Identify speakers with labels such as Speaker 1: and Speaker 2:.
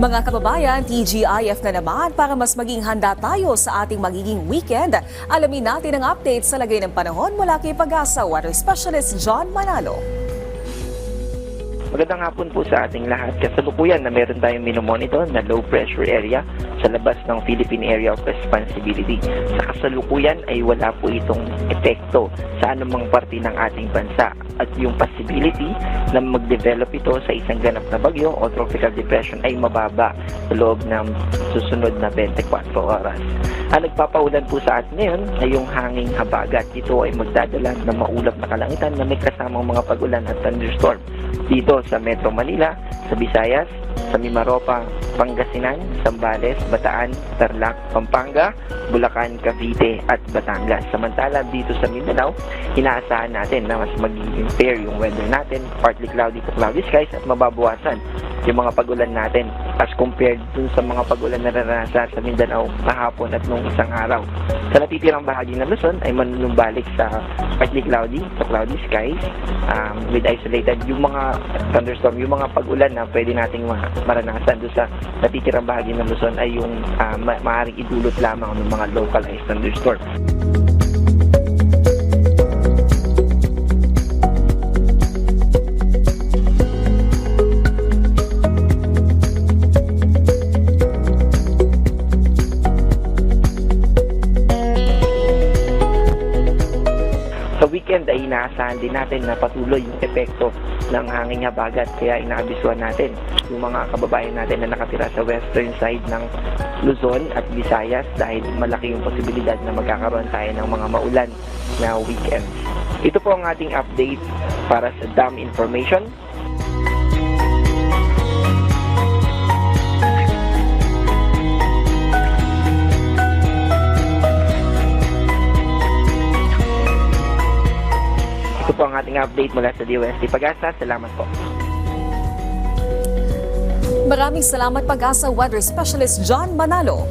Speaker 1: Mga kababayan, TGIF na naman para mas maging handa tayo sa ating magiging weekend. Alamin natin ang update sa lagay ng panahon mula kay Pag-asa Weather Specialist John Manalo.
Speaker 2: Magandang hapon po sa ating lahat. Kasalukuyan na meron tayong minomonitor na low pressure area sa labas ng Philippine Area of Responsibility. Sa kasalukuyan ay wala po itong epekto sa anumang parte ng ating bansa at yung possibility na mag-develop ito sa isang ganap na bagyo o tropical depression ay mababa sa loob ng susunod na 24 oras. Ang nagpapaulan po sa atin ngayon ay yung hanging habagat. Ito ay magdadala ng maulap na kalangitan na may kasamang mga pag-ulan at thunderstorm dito sa Metro Manila, sa Visayas, sa Mimaropa, Pangasinan, Zambales, Bataan, Tarlac, Pampanga, Bulacan, Cavite at Batangas. Samantala dito sa Mindanao, inaasahan natin na mas magiging fair yung weather natin, partly cloudy to cloudy skies at mababawasan yung mga pag-ulan natin as compared dun sa mga pag-ulan na naranasan sa Mindanao kahapon at nung isang araw. Sa natitirang bahagi ng Luzon ay manunumbalik sa partly cloudy to cloudy skies with isolated yung mga thunderstorm, yung mga pag-ulan na pwede nating maranasan doon sa natitirang bahagi ng Luzon ay yung maaaring idulot lamang ng mga localized thunderstorm. Sa weekend ay inaasahan din natin na patuloy yung epekto ng hanging habagat, kaya inaabisuhan natin yung mga kababayan natin na nakatira sa western side ng Luzon at Visayas dahil malaki yung posibilidad na magkakaroon tayo ng mga maulan na weekend. Ito po ang ating update para sa dam information. Ito po ang ating update mula sa DOST Pag-asa. Salamat po.
Speaker 1: Maraming salamat Pag-asa Weather Specialist John Manalo.